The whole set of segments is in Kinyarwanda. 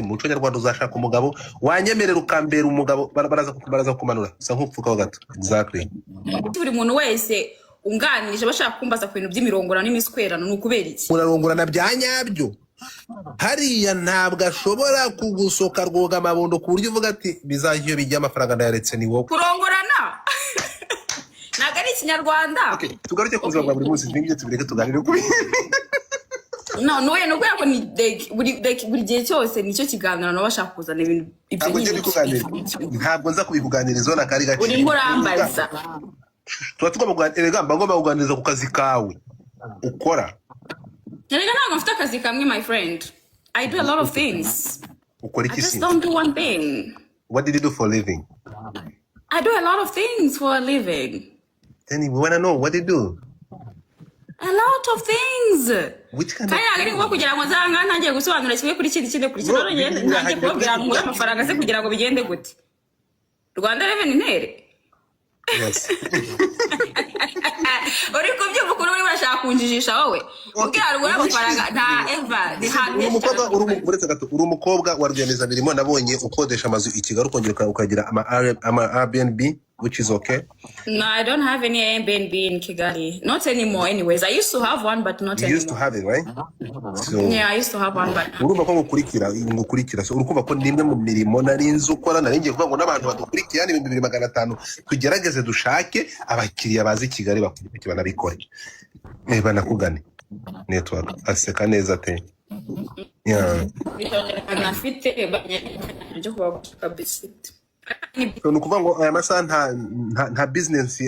muco nyarwanda uzashaka umugabo wanyemerera ukambera umugabo baraza kumanura sa nkupfukaho gato exactly buri muntu wese unganirije bashaka kumbaza ku bintu by'imirongorano n'imiswerano n'ukubera iki murarongorana bya nyabyo hariya ntabwo ashobora kugusoka rwoga amabondo ku buryo uvuga ati bizahiyo bijya amafaranga ndayaretse ni wowe kurongorana ntabwo ari ikinyarwanda tugaruke ku buzima bwa buri munsi n'ibyo tubireke tuganire ku no nubwo yako ni buri gihe cyose nicyo kiganiro no bashaka kuzana ibintu ibyo ntabwo nza kubikuganiriza na kari gace uri murambaza tuba tugomba kuganira ngomba kuganiriza ku kazi kawe ukora Nega ntabwo mfite akazi kamwe my friend I do a lot of things ukora iki I just don't do one thing. What did you do for a living? I do a lot of things for a living. Then we want to know what you do. A lot of things. Which kind of things? Kugira ngo zanga ntangiye gusobanura kimwe kuri kindi kuri kino ngende ntangiye kubwira ngo amafaranga se kugira ngo bigende gute. Rwanda Revenue ntere. Yes. Uri kubyumva kuri uri bashaka kunjijisha wowe. Ubwira rugura amafaranga nta ever uri umukobwa wa rwemeza birimo nabonye ukodesha amazu i Kigali ukongera ukagira ama Airbnb which is okay. No, I don't have any Airbnb in Kigali. Not anymore anyways. I used to have one but not anymore. You used to have it, right? So yeah, I used to have one but urumva ko ngukurikira so urukumva ko nimwe mu mirimo narinze ukora naringiye kuvuga ngo n'abantu badukurikira ni 2500 tugerageze dushake abakiriya bazi Kigali bakurikira banabikore banakugane network aseka neza te nafite byo kuba kabisite so nukuvuga ngo aya masaha nta business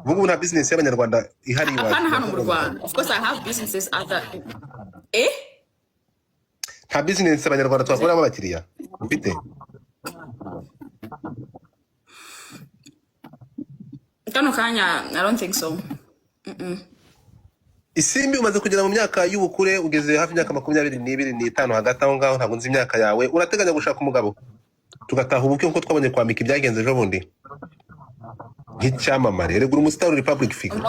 ubu nta business y'abanyarwanda ihari hano mu Rwanda. Of course I have businesses other nta business abanyarwanda twakoramo abakiriya ufite kano kanya I don't think so. Isimbi umaze kugera mu myaka y'ubukure ugeze hafi imyaka 22 hagati aho ngaho ntabwo nzi imyaka yawe urateganya gushaka umugabo tugataha ubukwe nko twabonye kwa Miki byagenze ejo bundi nk'icyamamare regura umustar Republic figure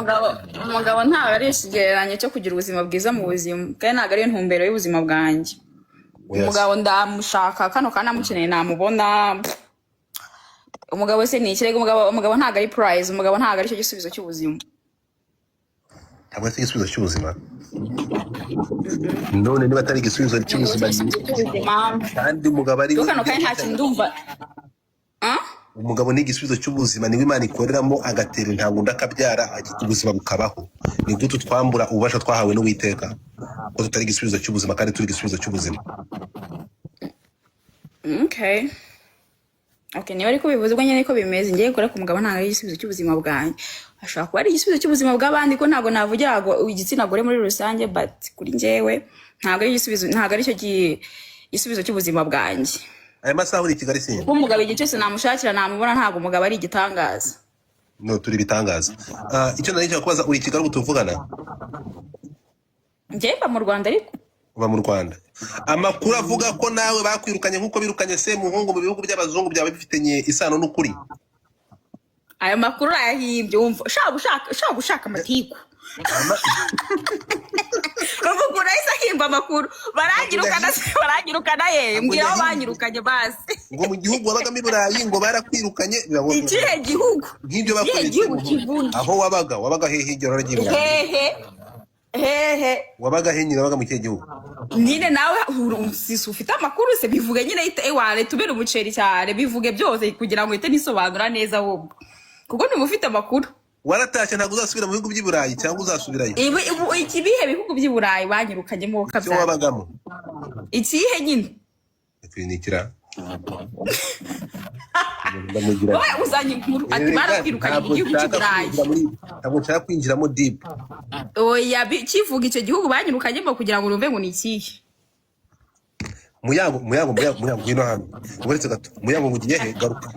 umugabo ntabwo ari ikigereranye cyo kugira ubuzima bwiza mu buzima kandi ntabwo ari intumbero y'ubuzima bwanjye. Umugabo ndamushaka kano kana mukeneye namubona umugabo se ni ikirego umugabo ntabwo ari prize umugabo ntabwo ari cyo gisubizo cy'ubuzima. Ntabwo ari igisubizo cy'ubuzima none niba atari igisubizo cy'ubuzima kandi umugabo ari kano kandi nta kintu ndumva umugabo ni igisubizo cy'ubuzima niwe Imana ikoreramo agatera intambwe ndakabyara ubuzima bukabaho ni gute twambura ubasha twahawe n'Uwiteka ko tutari igisubizo cy'ubuzima kandi turi igisubizo cy'ubuzima. Okay, niba ariko bivuze ubwo nyene ko bimeze ngiye gukora ku mugabo ntabwo ari igisubizo cy'ubuzima bwanjye ashaka kuba ari igisubizo cy'ubuzima bw'abandi ko ntabwo navugira ngo igitsina gore muri rusange but kuri njyewe ntabwo ari igisubizo ntabwo ari cyo gisubizo cy'ubuzima bwanjye. Aya masaha uri Kigali sinye umugabo igice cyose namushakira namubona ntabwo umugabo ari igitangaza. No turi bitangaza icyo nari cyo kubaza uri Kigali gutuvugana njye mba mu Rwanda ariko uba mu Rwanda amakuru avuga ko nawe bakwirukanye nkuko birukanye Semuhungu mu bihugu by'abazungu byawe bifitanye isano n'ukuri. Aya makuru ayahimbye wumva ushaka gushaka amatiku Kavugura isa himba amakuru barangirukana ye mbwira aho banyirukanye basi ngo mu gihugu wabagamo i Burayi ngo barakwirukanye ikihe gihugu nk'ibyo bakoze aho wabaga hehe igero ry'ibyo hehe wabaga henyine wabaga mu kihe gihugu nyine nawe ufite amakuru se bivuge nyine wale tubere umuceri cyane bivuge byose kugira ngo ite nisobanura neza wowe kuko ufite amakuru. Waratashye ntabwo uzasubira mu bihugu by'i Burayi cyangwa uzasubirayo ikibihe bihugu by'i Burayi banyirukanyemo kabya cyo wabagamo ikihe nyine ikwinikira wowe uzanye inkuru ati barakwirukanye mu gihugu cy'i Burayi ntabwo nshaka kwinjiramo deep oya kivuga icyo gihugu banyirukanyemo kugira ngo urumve ngo ni ikihe. Muyango ngwino hano uretse gato Muyango ngugiye he garuka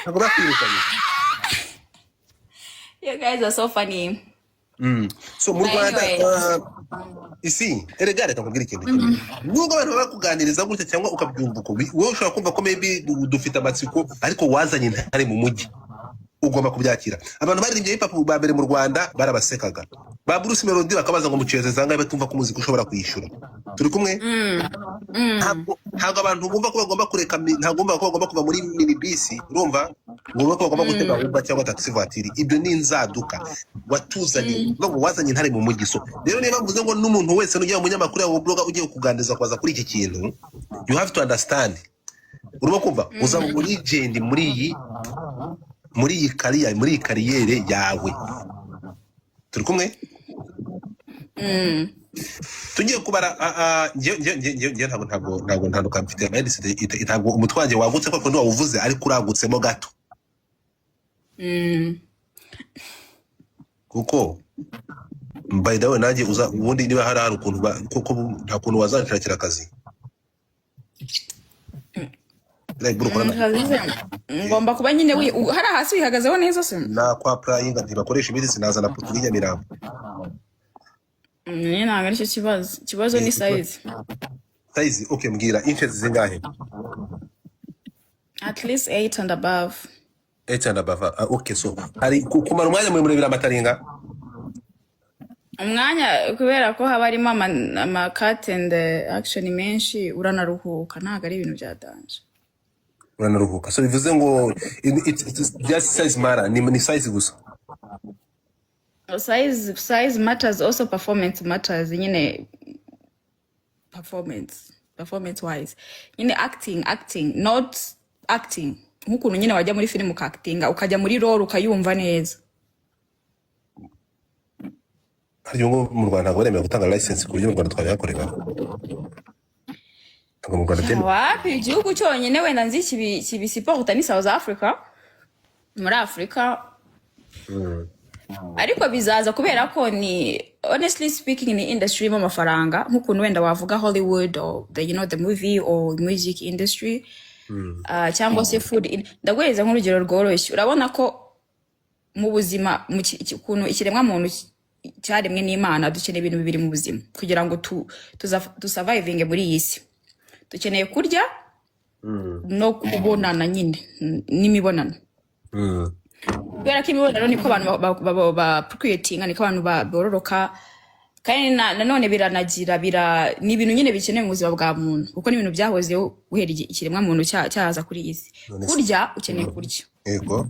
ntabwo bakwirukanye. You guys are so funny. So mu Rwanda isi erega reka nkubwire ikintu nubwo abantu bakuganiriza gutya cyangwa ukabyumva uko wowe ushobora kumva ko maybe dufite amatsiko ariko wazanye ntare mu mujyi ugomba kubyakira. Abantu baririmbye hip hop ba mbere mu Rwanda barabasekaga, ba Bruce Melody bakabaza ngo muceze zangahe batumva ko umuziki ushobora kwishyura. Turi kumwe? Ntabwo abantu bumva ko bagomba kureka, ntabwo bumva ko bagomba kuva muri minibisi, urumva, bumva ko bagomba gutega Uber cyangwa taxi voiture. Ibyo ni inzaduka watuzanye, ngo wazanye intare mu mugiso. Rero niba mvuze ngo n'umuntu wese n'ugiye mu munyamakuru ya blogger ugiye kuganiriza kwaza kuri iki kintu, you have to understand, urimo kumva uzaba muri legend muri iyi kariyere yawe. Turi kumwe? Tugiye kubara ngiye ntabwo ntanduka mfite mindset, ntabwo umutwange wagutse kuko ndi wawuvuze ariko uragutsemo gato. Kuko by the way nanjye ubundi niba hari ukuntu kuko nta kuntu wazanshakira akazi. Ngomba kuba nyine hari hasi wihagazeho neza se na kwa prayinga ntibakoresha ibindi sinaza na putu y'Nyamirambo. Ntabwo aricyo kibazo ni size. Okay, mbwira inches zingahe? At least 8 and above. 8 and above. Okay, so hari kumara umwanya muri biramataringa? Umwanya kubera ko haba harimo ama cut and action menshi uranaruhuka, ntabwo ari ibintu byadanje. Uranaruhuka. So bivuze ngo it's just size matter, ni size gusa. Size matters, also performance matters. Nyine performance wise, nyine acting not acting nkukuntu nyine wajya muri film ukactinga ukajya muri role ukayumva neza. Hari ngo mu Rwanda ngo bemewe gutanga license ku buryo mu Rwanda twabihakorera. Ngo mu Rwanda wapi igihugu cyonyine wenda nzi kibi support ni South Africa, muri Africa. Ariko bizaza kubera ko ni honestly speaking ni industry mu mafaranga nkukuntu wenda wavuga Hollywood or the movie or music industry cyangwa se food. Ndagweza nk'urugero rworoshye, urabona ko mu buzima kuntu ikiremwa muntu cyaremwe n'Imana dukeneye ibintu bibiri mu buzima kugira ngo tu surviving muri iyi si. Dukeneye kurya no kubonana nyine n'imibonano. Kubera ko imibonano niko abantu ba procreating, niko abantu bororoka, kandi nanone biranagira ni ibintu nyine bikeneye mu buzima bwa muntu kuko ni ibintu byahozeho guhera ikiremwa muntu cyaza kuri iyi si. Kurya ukeneye kurya. Yego.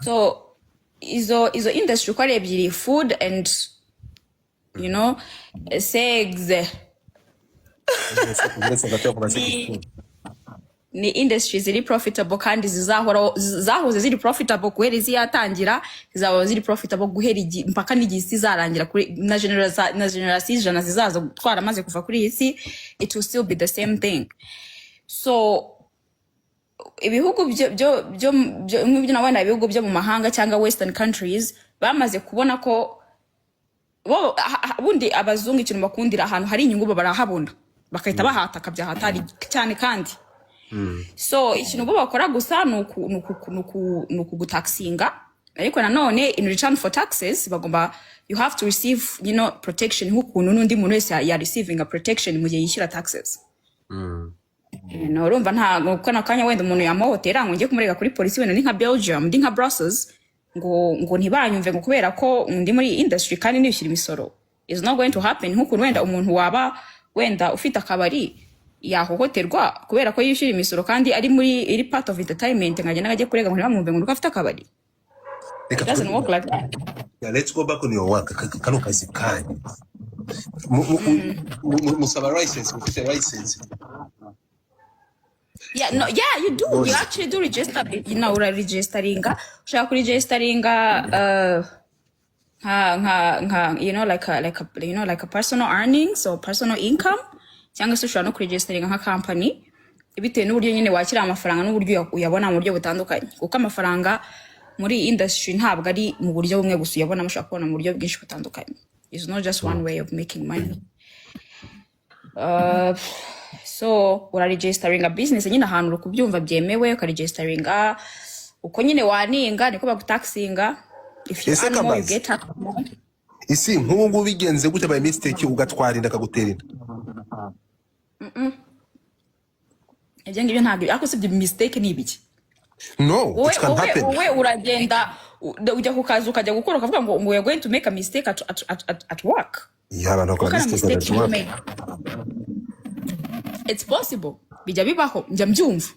So izo industry ko ari ebyiri, food and sex, ni industry ziri profitable kandi zahoze ziri profitable guhera izi yatangira, zizaba ziri profitable guhera mpaka n'igisi zarangira kuri na generation ijana zizaza gutwara maze kuva kuri isi, it will still be the same thing. So ibihugu byo nabona ibihugu byo mu mahanga cyangwa western countries bamaze kubona ko bundi abazungu ikintu bakundira ahantu hari inyungu barahabona bakahita bahataka byahatari cyane kandi. So ikintu bo bakora gusa nuku gutaxinga, ariko nanone in return for taxes bagomba you have to receive protection nk'ukuntu n'undi muntu wese ya receiving a protection mu gihe yishyura taxes. Urumva nta kana kanya wenda umuntu yamuhotera ngo ngiye kumurega kuri polisi wenda ni nka Belgium ndi nka Brussels ngo ntibanyumve ngo kubera ko ndi muri industry kandi nishyira imisoro. Is not going to happen. Nk'ukuntu wenda umuntu waba wenda ufite akabari yahohoterwa kubera ko yishyura imisoro kandi ari muri iri part of entertainment nkajya najye kurega ngo ntibamwumve ngo afite akabari. It doesn't work like that. Yeah, let's go back on your work. Kano kazi kanye musaba license, mufite license. Yeah, no, yeah, you do. You actually do register. Registeringa. Ushaka kuregisteringa like a personal earnings or personal income. Cyangwa se ushobora no kuregisteringa nka company bitewe n'uburyo nyine wakira amafaranga n'uburyo uyabona mu buryo butandukanye. Kuko amafaranga muri industry ntabwo ari mu buryo bumwe gusa uyabona, mushaka kubona mu buryo bwinshi butandukanye. It's not just one way of making money. So uraregisteringa business nyine ahantu kubyumva byemewe, ukaregisteringa uko nyine waninga niko bagutaxinga. If you earn more you get tax more. Isi nk'ubu bigenze gute by mistake ugatwara inda kagutera inda? Ibyo ngibyo ntabwo ako sibyo mistake ni ibiki. No, it can happen. wowe uragenda ujya ku kazi ukajya gukora ukavuga ngo we are going to make a mistake at work. Yeah, abantu What bakora kind of mistake mistake at do you work. make? It's possible. Bijya bibaho, njya mbyumva.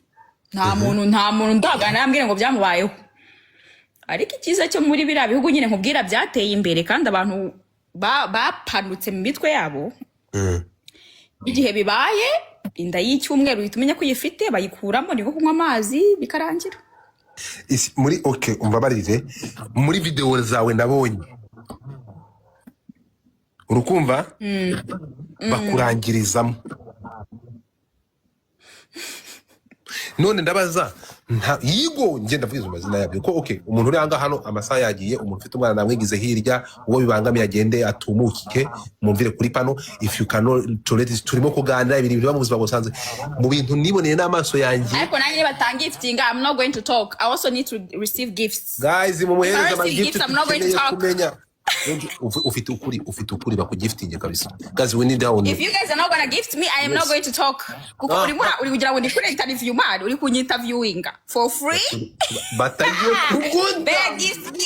Nta muntu ndagana yambwira ngo byamubayeho. Ariko ikiza cyo muri biriya bihugu nyine nkubwira byateye imbere kandi abantu bapanutse mu mitwe yabo. Igihe bibaye inda y'icyumweru uhita umenya ko uyifite bayikuramo niko kunywa amazi bikarangira. Muri okay, umbabarire muri video zawe nabonye urukumva bakurangirizamo. None ndabaza yigo nge ndavuze amazina yabyo ko okay, umuntu uri hanga hano amasaha yagiye, umuntu ufite umwana namwigize hirya uwo bibangamiye agende atumukike mumvire kuri pano. If you cannot tolerate, turimo kuganira ibintu biba mu buzima busanzwe mu bintu niboneye n'amaso yanjye. Ariko nanjye batanga gifting, I'm not going to talk. I also need to receive gifts. Guys, mumuhereza ama gift, I'm not going to talk. ufite ukuri bakugiftinge kabisa. Guys, we need down. If you guys are not going to gift me, I am not going to talk. Kuko uri kugira ngo ndikure interview man, uri kunyinterviewinga for free. Batagiye kugunda. Bear gift me,